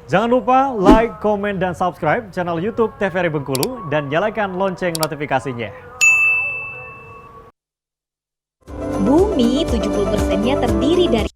Jangan lupa like, komen, dan subscribe channel YouTube TVRI Bengkulu dan nyalakan lonceng notifikasinya. Bumi 70%-nya terdiri dari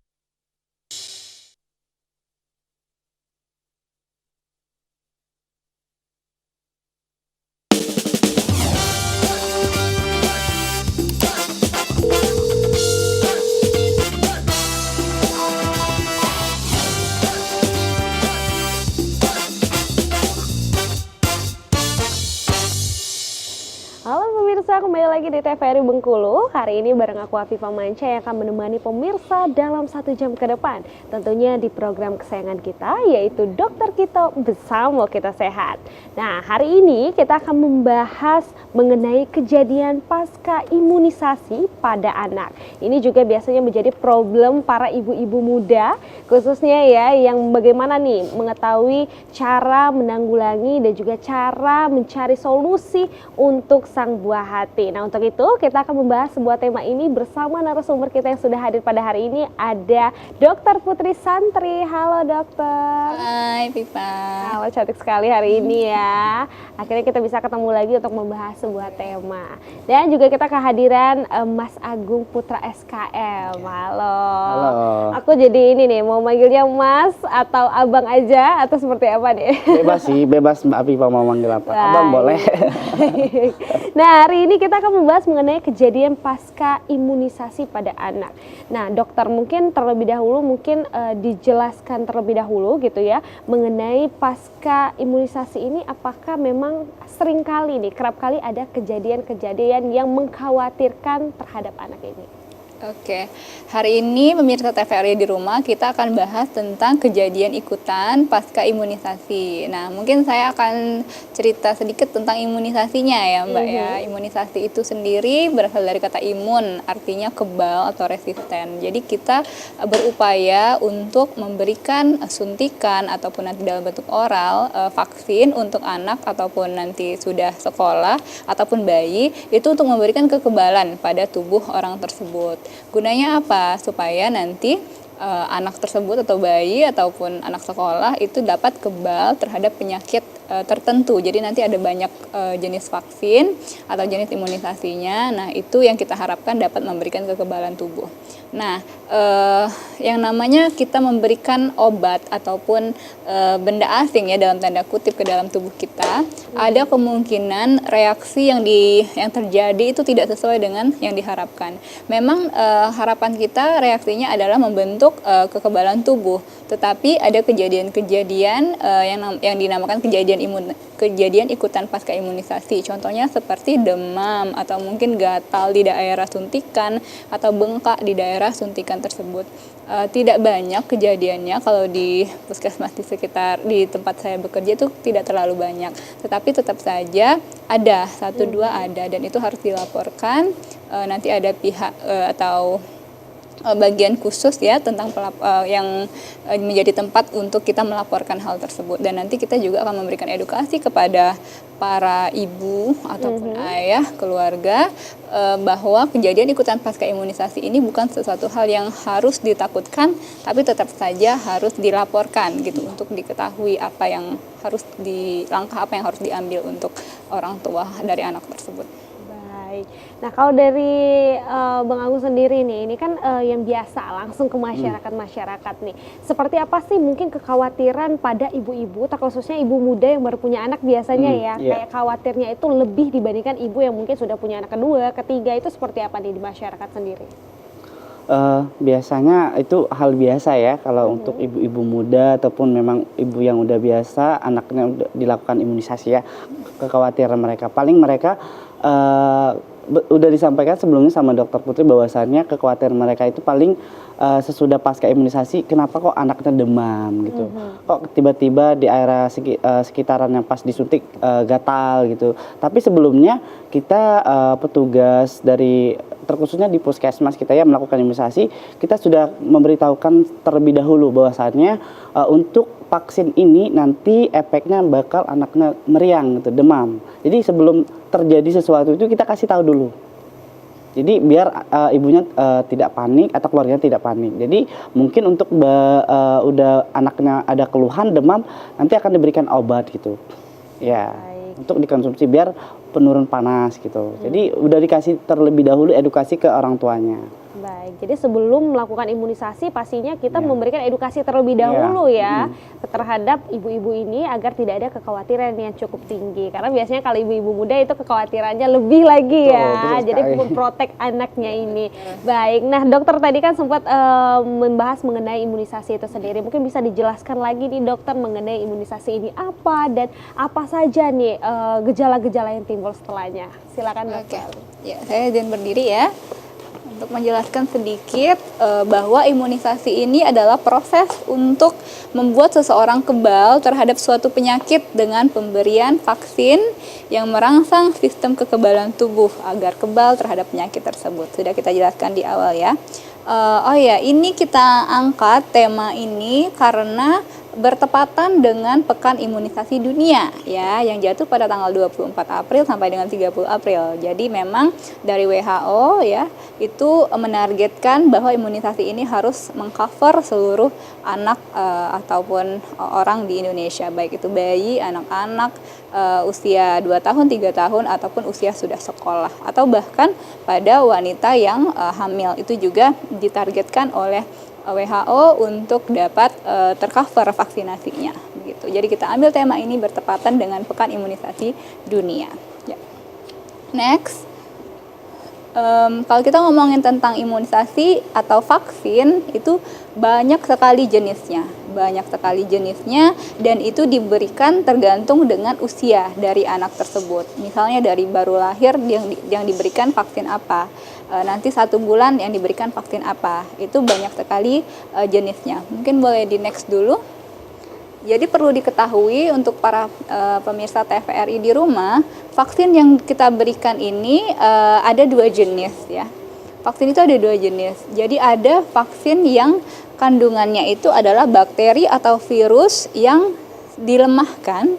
Halo pemirsa, kembali lagi di TVRI Bengkulu. Hari ini bareng aku Afifah Manca yang akan menemani pemirsa dalam 1 jam ke depan. Tentunya di program kesayangan kita, yaitu Dokter Kito Bersama Kita Sehat. Nah, hari ini kita akan membahas mengenai kejadian pasca imunisasi pada anak. Ini juga biasanya menjadi problem para ibu-ibu muda, khususnya ya yang bagaimana nih mengetahui cara menanggulangi dan juga cara mencari solusi untuk sang buah hati. Nah, untuk itu kita akan membahas sebuah tema ini bersama narasumber kita yang sudah hadir pada hari ini. Ada Dokter Putri Santri. Halo dokter. Hai Pipa. Halo, cantik sekali hari ini ya. Akhirnya kita bisa ketemu lagi untuk membahas sebuah tema. Dan juga kita kehadiran Mas Agung Putra SKM. Halo. Halo. Aku jadi ini nih, mau manggilnya Mas atau Abang aja atau seperti apa nih? Bebas sih, bebas Mbak Afifah mau manggil apa. Abang boleh. Nah, hari ini kita akan membahas mengenai kejadian pasca imunisasi pada anak. Nah, dokter mungkin terlebih dahulu dijelaskan terlebih dahulu gitu ya mengenai pasca imunisasi ini, apakah memang kerap kali ada kejadian-kejadian yang mengkhawatirkan terhadap anak ini. Oke, hari ini pemirsa TVRI di rumah kita akan bahas tentang kejadian ikutan pasca imunisasi. Nah, mungkin saya akan cerita sedikit tentang imunisasinya ya Mbak ya. Imunisasi itu sendiri berasal dari kata imun, artinya kebal atau resisten. Jadi kita berupaya untuk memberikan suntikan ataupun nanti dalam bentuk oral vaksin untuk anak ataupun nanti sudah sekolah ataupun bayi, itu untuk memberikan kekebalan pada tubuh orang tersebut. Gunanya apa? Supaya nanti anak tersebut atau bayi ataupun anak sekolah itu dapat kebal terhadap penyakit tertentu. Jadi nanti ada banyak jenis vaksin atau jenis imunisasinya. Nah, itu yang kita harapkan dapat memberikan kekebalan tubuh. Nah, yang namanya kita memberikan obat ataupun benda asing ya dalam tanda kutip ke dalam tubuh kita, ada kemungkinan reaksi yang terjadi itu tidak sesuai dengan yang diharapkan. Memang harapan kita reaksinya adalah membentuk kekebalan tubuh, tetapi ada kejadian-kejadian yang dinamakan kejadian ikutan pasca imunisasi. Contohnya seperti demam atau mungkin gatal di daerah suntikan atau bengkak di daerah suntikan tersebut. Tidak banyak kejadiannya kalau di puskesmas di sekitar di tempat saya bekerja itu tidak terlalu banyak, tetapi tetap saja ada 1-2 ada, dan itu harus dilaporkan. Nanti ada pihak atau bagian khusus ya tentang yang menjadi tempat untuk kita melaporkan hal tersebut, dan nanti kita juga akan memberikan edukasi kepada para ibu ataupun ayah keluarga bahwa kejadian ikutan pasca imunisasi ini bukan sesuatu hal yang harus ditakutkan, tapi tetap saja harus dilaporkan gitu untuk diketahui langkah apa yang harus diambil untuk orang tua dari anak tersebut. Nah, kalau dari Bang Agung sendiri nih, ini kan yang biasa langsung ke masyarakat nih. Seperti apa sih mungkin kekhawatiran pada ibu-ibu, khususnya ibu muda yang baru punya anak biasanya kayak khawatirnya itu lebih dibandingkan ibu yang mungkin sudah punya anak kedua, ketiga, itu seperti apa nih di masyarakat sendiri? Biasanya itu hal biasa ya kalau untuk ibu-ibu muda ataupun memang ibu yang udah biasa anaknya udah dilakukan imunisasi ya, kekhawatiran mereka paling mereka udah disampaikan sebelumnya sama Dokter Putri bahwasannya kekhawatiran mereka itu paling sesudah pasca imunisasi, kenapa kok anaknya demam gitu, kok tiba-tiba di area sekitaran yang pas disuntik gatal gitu. Tapi sebelumnya kita petugas dari terkhususnya di puskesmas kita ya melakukan imunisasi, kita sudah memberitahukan terlebih dahulu bahwasannya untuk vaksin ini nanti efeknya bakal anaknya meriang gitu, demam. Jadi sebelum terjadi sesuatu itu kita kasih tahu dulu. Jadi biar ibunya tidak panik atau keluarganya tidak panik. Jadi mungkin untuk udah anaknya ada keluhan demam, nanti akan diberikan obat gitu. Ya, untuk dikonsumsi biar penurun panas gitu. Jadi udah dikasih terlebih dahulu edukasi ke orang tuanya. Baik, jadi sebelum melakukan imunisasi pastinya kita memberikan edukasi terlebih dahulu ya terhadap ibu-ibu ini agar tidak ada kekhawatiran yang cukup tinggi. Karena biasanya kalau ibu-ibu muda itu kekhawatirannya lebih lagi ya. Jadi memprotek anaknya ini. Baik, nah dokter tadi kan sempat membahas mengenai imunisasi itu sendiri. Mungkin bisa dijelaskan lagi nih dokter mengenai imunisasi ini apa dan apa saja nih gejala-gejala yang timbul setelahnya. Silakan dokter. Ya, saya izin berdiri ya. Untuk menjelaskan sedikit bahwa imunisasi ini adalah proses untuk membuat seseorang kebal terhadap suatu penyakit dengan pemberian vaksin yang merangsang sistem kekebalan tubuh agar kebal terhadap penyakit tersebut. Sudah kita jelaskan di awal ya. Ini kita angkat tema ini karena bertepatan dengan Pekan Imunisasi Dunia ya yang jatuh pada tanggal 24 April sampai dengan 30 April. Jadi memang dari WHO ya itu menargetkan bahwa imunisasi ini harus mengcover seluruh anak ataupun orang di Indonesia, baik itu bayi, anak-anak usia 2 tahun, 3 tahun ataupun usia sudah sekolah atau bahkan pada wanita yang hamil itu juga ditargetkan oleh WHO untuk dapat tercover vaksinasinya begitu. Jadi kita ambil tema ini bertepatan dengan Pekan Imunisasi Dunia. Ya. Next, kalau kita ngomongin tentang imunisasi atau vaksin itu banyak sekali jenisnya dan itu diberikan tergantung dengan usia dari anak tersebut. Misalnya dari baru lahir yang diberikan vaksin apa, nanti 1 bulan yang diberikan vaksin apa, itu banyak sekali jenisnya. Mungkin boleh di next dulu. Jadi perlu diketahui untuk para pemirsa TVRI di rumah, vaksin yang kita berikan ini ada 2 jenis ya. Vaksin itu ada 2 jenis. Jadi ada vaksin yang kandungannya itu adalah bakteri atau virus yang dilemahkan.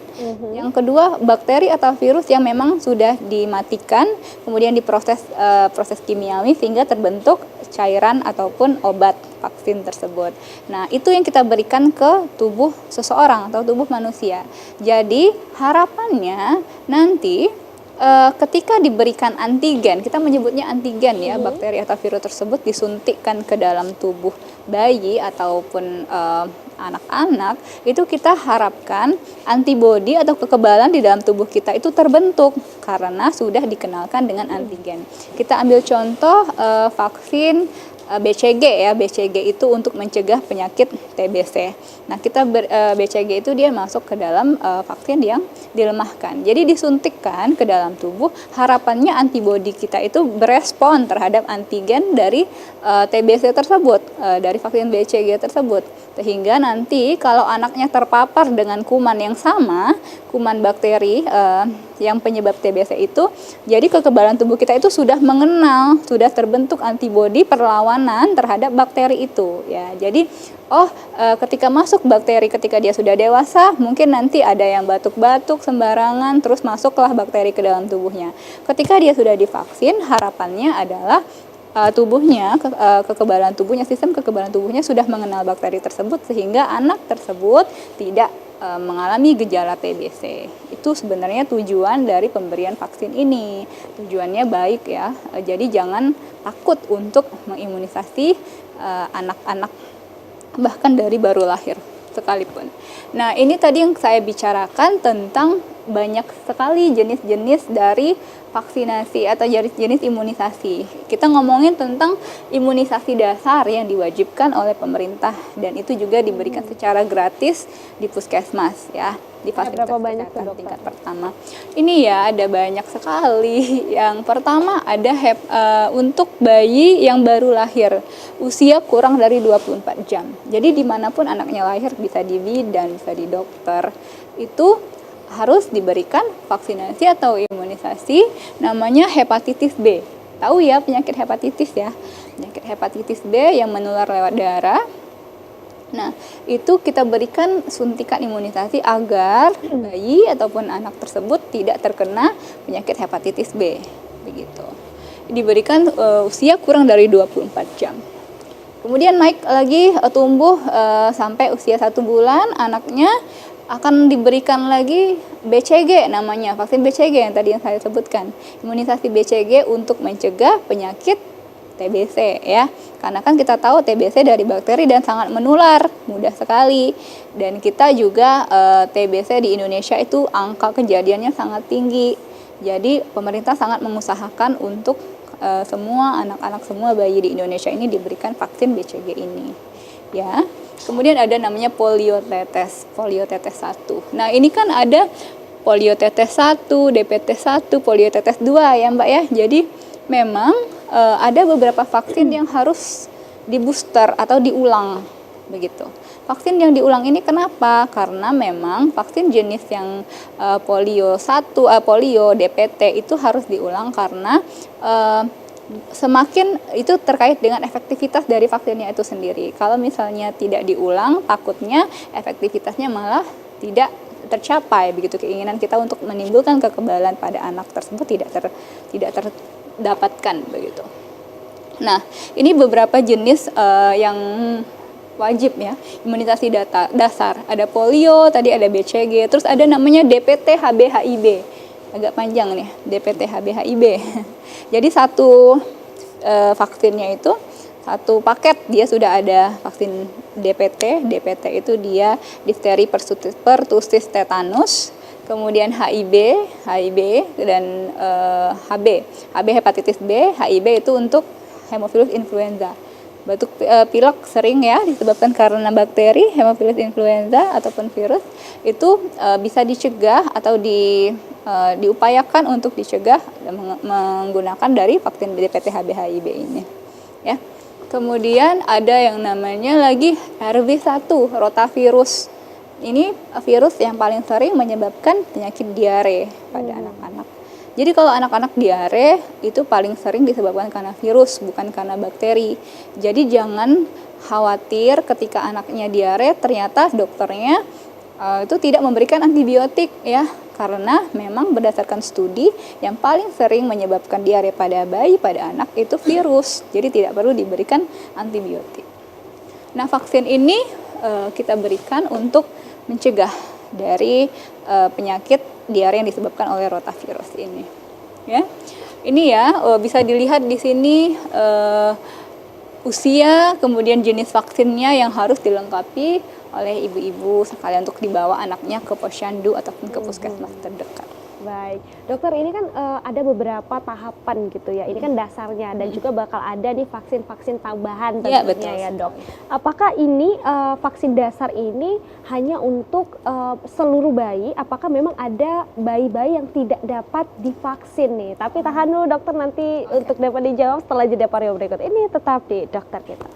Yang kedua, bakteri atau virus yang memang sudah dimatikan, kemudian diproses proses kimiawi sehingga terbentuk cairan ataupun obat vaksin tersebut. Nah, itu yang kita berikan ke tubuh seseorang atau tubuh manusia. Jadi, harapannya nanti ketika diberikan antigen, kita menyebutnya antigen ya, bakteri atau virus tersebut disuntikkan ke dalam tubuh bayi ataupun anak-anak, itu kita harapkan antibodi atau kekebalan di dalam tubuh kita itu terbentuk karena sudah dikenalkan dengan antigen. Kita ambil contoh vaksin BCG ya, BCG itu untuk mencegah penyakit TBC. Nah, BCG itu dia masuk ke dalam vaksin yang dilemahkan. Jadi disuntikkan ke dalam tubuh, harapannya antibodi kita itu berespon terhadap antigen dari TBC tersebut, dari vaksin BCG tersebut. Sehingga nanti kalau anaknya terpapar dengan kuman yang sama, kuman bakteri yang penyebab TBC itu, jadi kekebalan tubuh kita itu sudah mengenal, sudah terbentuk antibodi perlawanan terhadap bakteri itu ya. Jadi ketika masuk bakteri ketika dia sudah dewasa, mungkin nanti ada yang batuk-batuk sembarangan, terus masuklah bakteri ke dalam tubuhnya. Ketika dia sudah divaksin, harapannya adalah tubuhnya, kekebalan tubuhnya, sistem kekebalan tubuhnya sudah mengenal bakteri tersebut sehingga anak tersebut tidak mengalami gejala TBC. Itu sebenarnya tujuan dari pemberian vaksin ini. Tujuannya baik ya. Jadi jangan takut untuk mengimunisasi anak-anak bahkan dari baru lahir sekalipun. Nah, ini tadi yang saya bicarakan tentang banyak sekali jenis-jenis dari vaksinasi atau jenis imunisasi. Kita ngomongin tentang imunisasi dasar yang diwajibkan oleh pemerintah dan itu juga diberikan secara gratis di puskesmas ya, di fasilitas kesehatan tingkat pertama. Ini ya ada banyak sekali. Yang pertama ada untuk bayi yang baru lahir usia kurang dari 24 jam. Jadi dimanapun anaknya lahir, bisa di bidan, bisa di dokter, itu harus diberikan vaksinasi atau imunisasi namanya hepatitis B. Tahu ya penyakit hepatitis ya? Penyakit hepatitis B yang menular lewat darah. Nah, itu kita berikan suntikan imunisasi agar bayi ataupun anak tersebut tidak terkena penyakit hepatitis B. Begitu. diberikan usia kurang dari 24 jam. Kemudian naik lagi tumbuh sampai usia 1 bulan, anaknya akan diberikan lagi BCG namanya, vaksin BCG yang tadi yang saya sebutkan. Imunisasi BCG untuk mencegah penyakit TBC ya. Karena kan kita tahu TBC dari bakteri dan sangat menular, mudah sekali. Dan kita juga TBC di Indonesia itu angka kejadiannya sangat tinggi. Jadi pemerintah sangat mengusahakan untuk semua anak-anak, semua bayi di Indonesia ini diberikan vaksin BCG ini. Ya. Kemudian ada namanya polio tetes 1. Nah, ini kan ada polio tetes 1, DPT 1, polio tetes 2 ya, Mbak ya. Jadi memang ada beberapa vaksin yang harus di-booster atau diulang begitu. Vaksin yang diulang ini kenapa? Karena memang vaksin jenis yang polio DPT itu harus diulang karena semakin itu terkait dengan efektivitas dari vaksinnya itu sendiri. Kalau misalnya tidak diulang, takutnya efektivitasnya malah tidak tercapai begitu. Keinginan kita untuk menimbulkan kekebalan pada anak tersebut tidak terdapatkan begitu. Nah, ini beberapa jenis yang wajib ya, imunisasi dasar. Ada polio, tadi ada BCG, terus ada namanya DPT HB-HIB. Agak panjang nih, DPT HB-HIB. Jadi satu vaksinnya itu satu paket, dia sudah ada vaksin DPT. DPT itu dia difteri, pertussis, tetanus, kemudian HIB dan HB hepatitis B, HIB itu untuk hemophilus influenza. Batuk pilek sering ya disebabkan karena bakteri hemophilus influenza ataupun virus, itu bisa dicegah atau diupayakan untuk dicegah menggunakan dari vaksin DPT HB-HIB ini ya. Kemudian ada yang namanya lagi RV1, rotavirus. Ini virus yang paling sering menyebabkan penyakit diare pada anak-anak. Jadi kalau anak-anak diare itu paling sering disebabkan karena virus, bukan karena bakteri. Jadi jangan khawatir ketika anaknya diare ternyata dokternya itu tidak memberikan antibiotik ya, karena memang berdasarkan studi yang paling sering menyebabkan diare pada bayi, pada anak itu virus. Jadi tidak perlu diberikan antibiotik. Nah, vaksin ini kita berikan untuk mencegah dari penyakit diare yang disebabkan oleh rotavirus ini. Ya, ini ya bisa dilihat di sini usia, kemudian jenis vaksinnya yang harus dilengkapi oleh ibu-ibu sekalian untuk dibawa anaknya ke posyandu ataupun ke puskesmas terdekat. Baik, dokter, ini kan ada beberapa tahapan gitu ya. Ini kan dasarnya dan juga bakal ada nih vaksin-vaksin tambahan tentunya ya, Dok. Apakah ini vaksin dasar ini hanya untuk seluruh bayi? Apakah memang ada bayi-bayi yang tidak dapat divaksin nih? Tapi tahan dulu dokter, nanti untuk dapat dijawab setelah jeda pariwara berikut ini tetap di Dokter Kita.